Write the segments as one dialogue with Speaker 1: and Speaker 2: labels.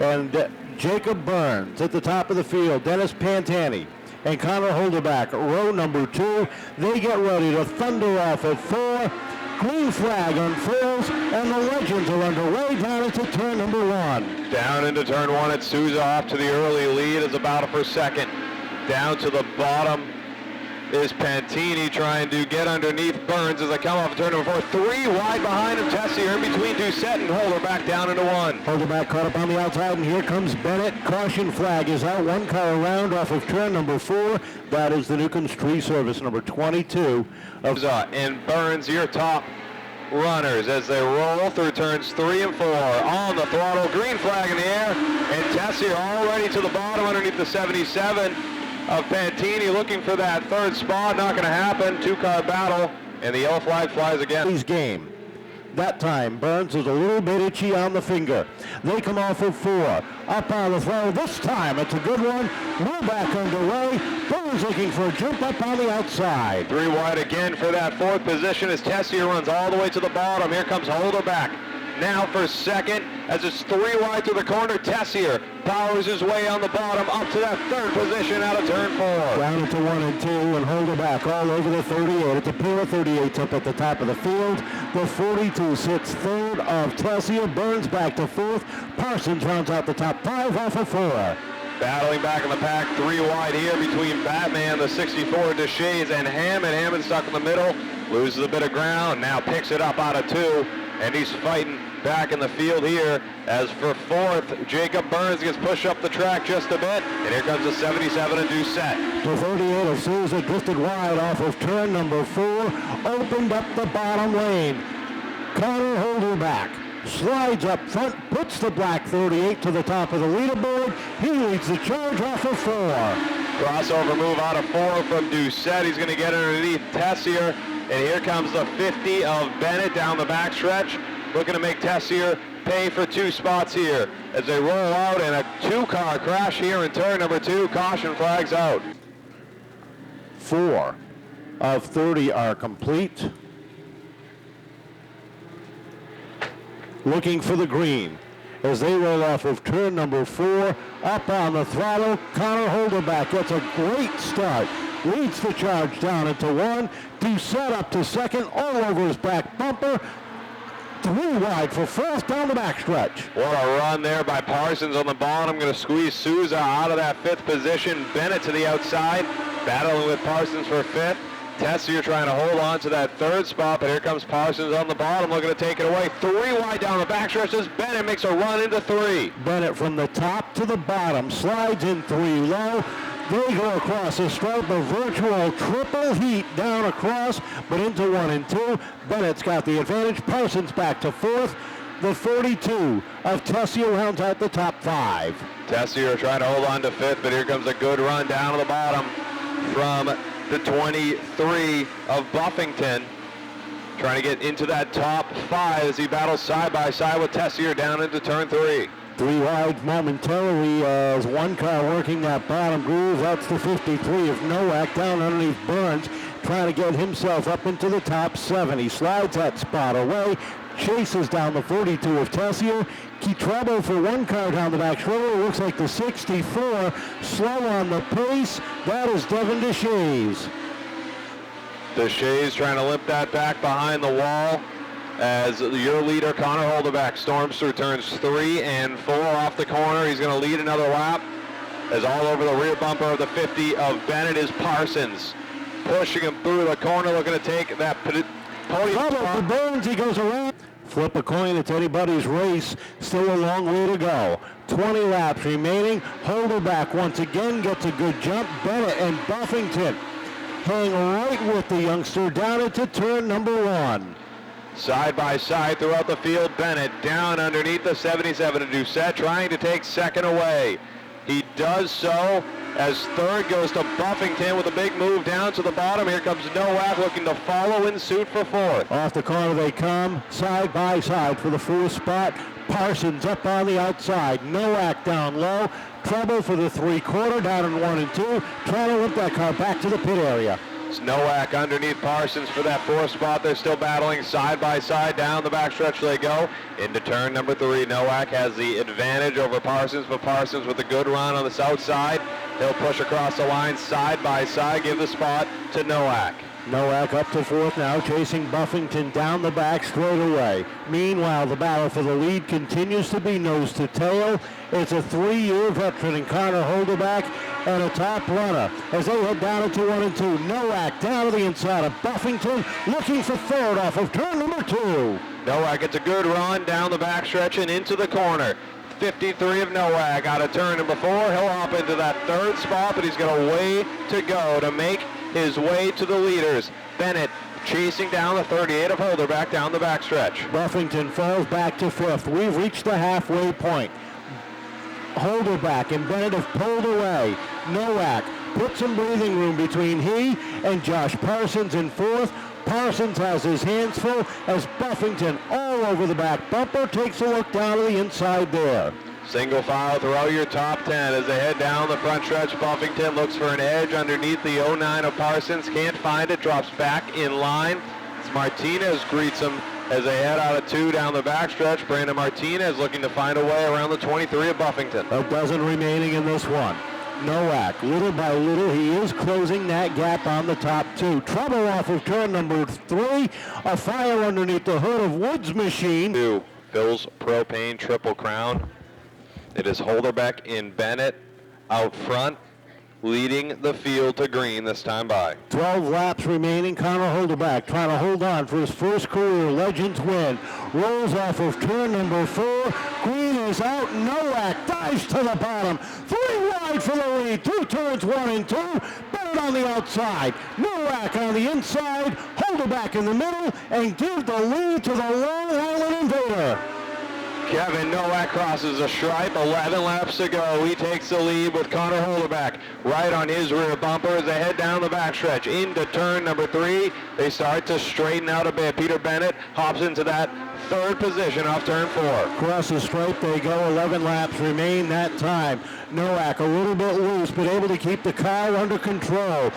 Speaker 1: And Jacob Burns at the top of the field. Dennis Pantani and Connor Holderback, row number 2. They get ready to thunder off at 4. Green flag unfurls, and the legends are underway down into turn number 1.
Speaker 2: Down into turn 1, it's Souza off to the early lead as a battle for second. Down to the bottom is Pantini trying to get underneath Burns as they come off of turn number 4. 3 wide behind him, Tessier in between Doucette and Holderback down into 1.
Speaker 1: Holderback caught up on the outside, and here comes Bennett. Caution flag is out. 1 car around off of turn number 4. That is the Newcombs Tree Service number 22.
Speaker 2: And Burns, your top runners as they roll through turns 3 and 4. On the throttle, green flag in the air, and Tessier already to the bottom underneath the 77 of Pantini, looking for that third spot. Not going to happen. 2-car battle, and the yellow flag flies again.
Speaker 1: He's game. That time, Burns is a little bit itchy on the finger. They come off of 4. Up on the throw. This time, it's a good one. Move back underway. Burns looking for a jump up on the outside.
Speaker 2: 3 wide again for that 4th position as Tessier runs all the way to the bottom. Here comes Holderback. Now for second, as it's 3 wide through the corner, Tessier powers his way on the bottom up to that 3rd position out of turn 4.
Speaker 1: Down into 1 and 2 and Holderback all over the 38. It's a pair of 38s up at the top of the field. The 42 sits 3rd of Tessier. Burns back to 4th. Parsons rounds out the top 5 off of 4.
Speaker 2: Battling back in the pack, 3 wide here between Batman, the 64, Deshays, and Hammond. Hammond stuck in the middle, loses a bit of ground, now picks it up out of 2, and he's fighting back in the field here. As for 4th, Jacob Burns gets pushed up the track just a bit, and here comes the 77 of Doucette.
Speaker 1: The 38 of Souza drifted wide off of turn number 4, opened up the bottom lane. Connor Holderback slides up front, puts the black 38 to the top of the leaderboard. He leads the charge off of 4.
Speaker 2: Crossover move out of 4 from Doucette. He's going to get underneath Tessier, and here comes the 50 of Bennett down the backstretch, looking to make Tessier pay for 2 spots here as they roll out, and a 2-car crash here in turn number 2. Caution flags out.
Speaker 1: 4 of 30 are complete. Looking for the green as they roll off of turn number 4. Up on the throttle, Connor Holderback gets a great start. Leads the charge down into 1. Doucette up to 2nd, all over his back bumper. 3 wide for 4th down the backstretch.
Speaker 2: What a run there by Parsons on the bottom. Going to squeeze Souza out of that 5th position. Bennett to the outside, battling with Parsons for 5th. Tessier trying to hold on to that 3rd spot, but here comes Parsons on the bottom looking to take it away. 3 wide down the backstretch as Bennett makes a run into 3.
Speaker 1: Bennett from the top to the bottom slides in 3 low. They go across the stripe, a virtual triple heat down across, but into 1 and 2. Bennett's got the advantage. Parsons back to 4th. The 42 of Tessier rounds out the top 5.
Speaker 2: Tessier trying to hold on to 5th, but here comes a good run down to the bottom from the 23 of Buffington. Trying to get into that top 5 as he battles side by side with Tessier down into turn 3.
Speaker 1: 3 wide momentarily as 1 car working that bottom groove. That's the 53 of Nowak down underneath Burns, trying to get himself up into the top 7. He slides that spot away, chases down the 42 of Tessier. Key trouble for 1 car down the back shoulder. Looks like the 64, slow on the pace. That is Devin Deshays.
Speaker 2: Deshays trying to limp that back behind the wall as your leader, Connor Holderback, storms through turns 3 and 4 off the corner. He's going to lead another lap as all over the rear bumper of the 50 of Bennett is Parsons. Pushing him through the corner, looking to take that podium.
Speaker 1: Trouble for Burns, he goes around. Flip a coin, it's anybody's race. Still a long way to go. 20 laps remaining. Holderback once again gets a good jump. Bennett and Buffington hang right with the youngster down into turn number 1.
Speaker 2: Side by side throughout the field, Bennett down underneath the 77 of Doucette, trying to take 2nd away. He does so as 3rd goes to Buffington with a big move down to the bottom. Here comes Nowak looking to follow in suit for 4th.
Speaker 1: Off the corner they come, side by side for the 4th spot. Parsons up on the outside. Nowak down low. Trouble for the 3/4 down in 1 and 2. Trying to limp that car back to the pit area.
Speaker 2: It's Nowak underneath Parsons for that 4th spot. They're still battling side by side. Down the backstretch they go. Into turn number 3. Nowak has the advantage over Parsons, but Parsons with a good run on the south side. He'll push across the line side by side, give the spot to Nowak.
Speaker 1: Nowak up to 4th now, chasing Buffington down the back straight away. Meanwhile, the battle for the lead continues to be nose to tail. It's a 3-year veteran in Connor Holderback and a top runner as they head down into 1 and 2. Nowak down to the inside of Buffington, looking for 3rd off of turn number 2.
Speaker 2: Nowak gets a good run down the backstretch and into the corner. 53 of Nowak out of turn number 4. He'll hop into that 3rd spot, but he's got a way to go to make his way to the leaders. Bennett chasing down the 38 of Holderback down the backstretch.
Speaker 1: Buffington falls back to 5th. We've reached the halfway point. Holderback and Bennett have pulled away. Nowak put some breathing room between he and Josh Parsons in 4th. Parsons has his hands full as Buffington all over the back bumper takes a look down to the inside there.
Speaker 2: Single file throughout your top 10 as they head down the front stretch. Buffington looks for an edge underneath the 09 of Parsons. Can't find it. Drops back in line. It's Martinez greets him as they head out of 2 down the backstretch. Brandon Martinez looking to find a way around the 23 of Buffington.
Speaker 1: A dozen remaining in this one. Nowak, little by little, he is closing that gap on the top 2. Trouble off of turn number 3. A fire underneath the hood of Wood's machine.
Speaker 2: 2, Phil's Propane Triple Crown. It is Holderbeck in Bennett out front, leading the field to green this time by.
Speaker 1: 12 laps remaining. Connor Holderback trying to hold on for his first career Legends win. Rolls off of turn number 4. Green is out. Nowak dives to the bottom. 3 wide for the lead. 2 turns, 1 and 2. Bennett on the outside. Nowak on the inside. Holderback in the middle and give the lead to the Long Island Invader.
Speaker 2: Kevin Nowak crosses the stripe, 11 laps to go. He takes the lead with Connor Holderback right on his rear bumper as they head down the backstretch into turn number 3. They start to straighten out a bit. Peter Bennett hops into that 3rd position off turn 4.
Speaker 1: Across the stripe they go. 11 laps remain that time. Nowak a little bit loose, but able to keep the car under control.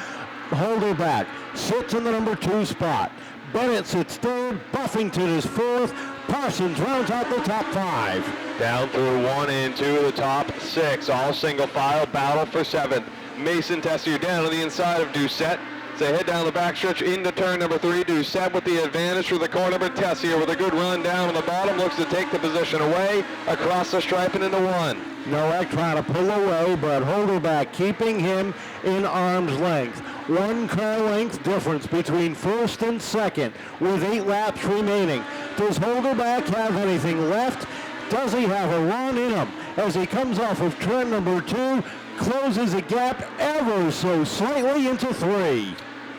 Speaker 1: Holderback sits in the number 2 spot. Bennett sits 3rd. Buffington is 4th. Parsons rounds out the top 5.
Speaker 2: Down through 1 and 2, the top 6, all single file, battle for 7th. Mason Tessier down to the inside of Doucette. As they head down the backstretch into turn number 3, Doucette with the advantage through the corner, but Tessier with a good run down on the bottom, looks to take the position away, across the stripe and into 1.
Speaker 1: Nowak trying to pull away, but Holderback keeping him in arm's length. 1 car length difference between 1st and 2nd with 8 laps remaining. Does Holderback have anything left? Does he have a run in him? As he comes off of turn number 2, closes the gap ever so slightly into 3.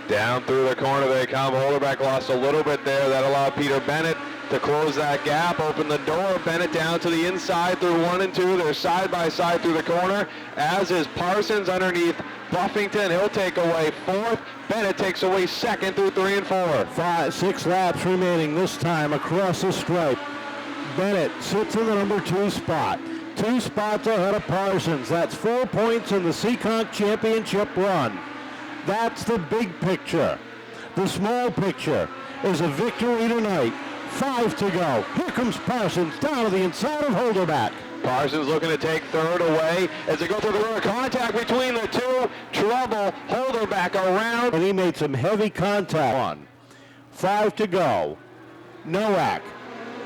Speaker 2: Down through the corner they come. Holderback lost a little bit there. That allowed Peter Bennett to close that gap, open the door. Bennett down to the inside through 1 and 2. They're side by side through the corner, as is Parsons underneath Buffington. He'll take away 4th. Bennett takes away 2nd through 3 and 4.
Speaker 1: 6 laps remaining this time across the stripe. Bennett sits in the number 2 spot. 2 spots ahead of Parsons. That's 4 points in the Seekonk championship run. That's the big picture. The small picture is a victory tonight. 5 to go. Here comes Parsons down to the inside of Holderback.
Speaker 2: Parsons looking to take 3rd away as they go through the rear. Contact between the 2. Trouble. Holderback around.
Speaker 1: And he made some heavy contact. 1. 5 to go. Nowak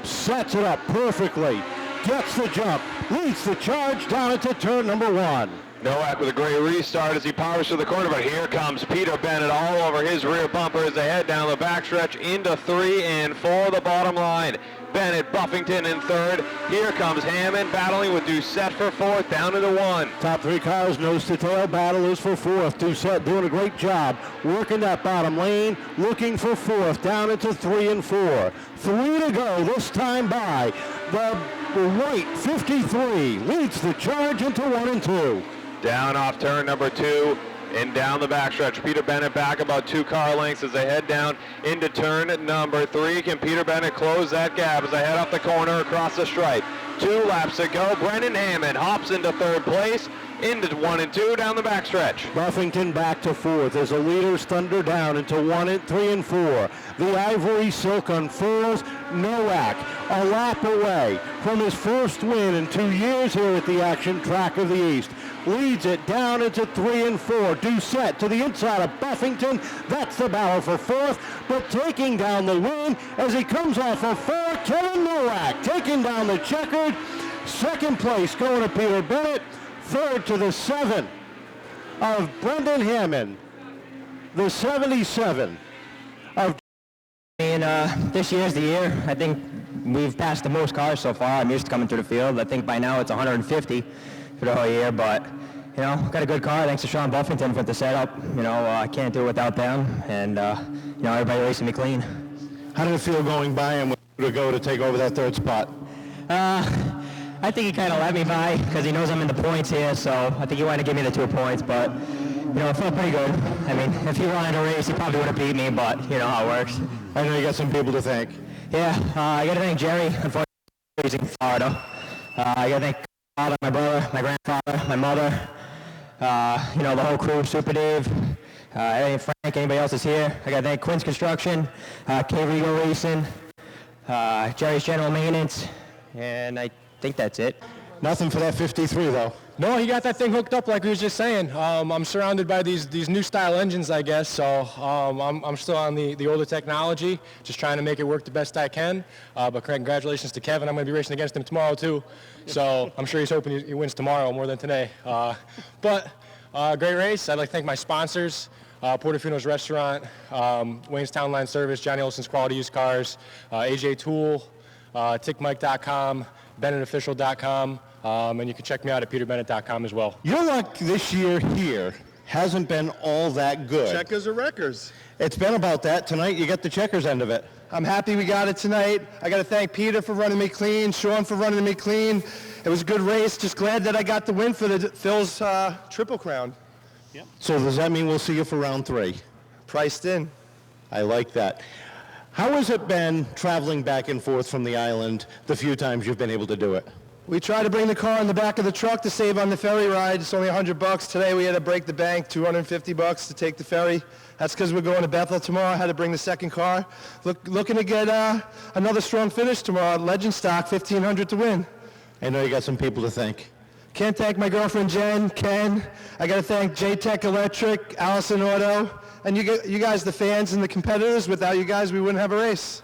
Speaker 1: sets it up perfectly. Gets the jump. Leads the charge down into turn number 1.
Speaker 2: Nowak with a great restart as he powers to the corner, but here comes Peter Bennett all over his rear bumper as they head down the backstretch into 3 and 4, the bottom line. Bennett, Buffington in 3rd. Here comes Hammond battling with Doucette for 4th, down into 1.
Speaker 1: Top 3 cars, nose to tail, battle is for 4th. Doucette doing a great job working that bottom lane, looking for 4th, down into 3 and 4. 3 to go this time by. The white 53 leads the charge into 1 and 2.
Speaker 2: Down off turn number 2 and down the backstretch. Peter Bennett back about 2 car lengths as they head down into turn number 3. Can Peter Bennett close that gap as they head off the corner across the stripe? 2 laps to go. Brendan Hammond hops into 3rd place. into 1 and 2 down the backstretch.
Speaker 1: Buffington back to fourth as the leaders thunder down into 1 and 3 and 4. The Ivory Silk unfurls. Nowak a lap away from his first win in 2 years here at the Action Track of the East. Leads it down into 3 and 4. Doucette to the inside of Buffington. That's the battle for fourth, but taking down the win as he comes off of 4. Kevin Nowak taking down the checkered. Second place going to Peter Bennett. Third to the 7 of Brendan Hammond. The 77 of...
Speaker 3: And this year's the year. I think we've passed the most cars so far. I'm used to coming through the field. I think by now it's 150 for the whole year, but you know, got a good car. Thanks to Sean Buffington for the setup. You know, I can't do it without them, and you know, everybody racing me clean.
Speaker 1: How did it feel going by him to go to take over that third spot?
Speaker 3: I think he kind of let me by because he knows I'm in the points here, so I think he wanted to give me the 2 points, but you know, it felt pretty good. I mean, if he wanted to race, he probably would have beat me, but you know how it works.
Speaker 1: I know you got some people to thank.
Speaker 3: Yeah, I got to thank Jerry, unfortunately, he's in Florida. I got to thank my father, my brother, my grandfather, my mother, you know, the whole crew, Super Dave, Frank, anybody else is here. I got to thank Quinn's Construction, K-Rigo Racing, Jerry's General Maintenance, and I think that's it.
Speaker 1: Nothing for that 53, though.
Speaker 4: No, he got that thing hooked up like we was just saying. I'm surrounded by these new style engines, I guess, so I'm still on the older technology, just trying to make it work the best I can. But congratulations to Kevin. I'm going to be racing against him tomorrow, too. So I'm sure he's hoping he wins tomorrow more than today. But great race. I'd like to thank my sponsors, Portofino's Restaurant, Wayne's Town Line Service, Johnny Olson's Quality Used Cars, AJ Tool, TickMike.com, BennettOfficial.com. And you can check me out at peterbennett.com as well.
Speaker 1: Your luck this year here hasn't been all that good.
Speaker 5: Checkers or wreckers?
Speaker 1: It's been about that. Tonight you get the checkers end of it.
Speaker 5: I'm happy we got it tonight. I got to thank Peter for running me clean, Sean for running me clean. It was a good race. Just glad that I got the win for the Phil's Triple Crown.
Speaker 1: Yep. So does that mean we'll see you for round 3?
Speaker 5: Priced in.
Speaker 1: I like that. How has it been traveling back and forth from the island the few times you've been able to do it?
Speaker 5: We tried to bring the car in the back of the truck to save on the ferry ride. It's only $100. Today we had to break the bank, $250 to take the ferry. That's because we're going to Bethel tomorrow. I had to bring the second car. Looking to get another strong finish tomorrow. Legend stock, $1,500 to win.
Speaker 1: I know you got some people to thank.
Speaker 5: Can't thank my girlfriend Jen, Ken. I got to thank J-Tech Electric, Allison Auto, and you guys, the fans and the competitors. Without you guys, we wouldn't have a race.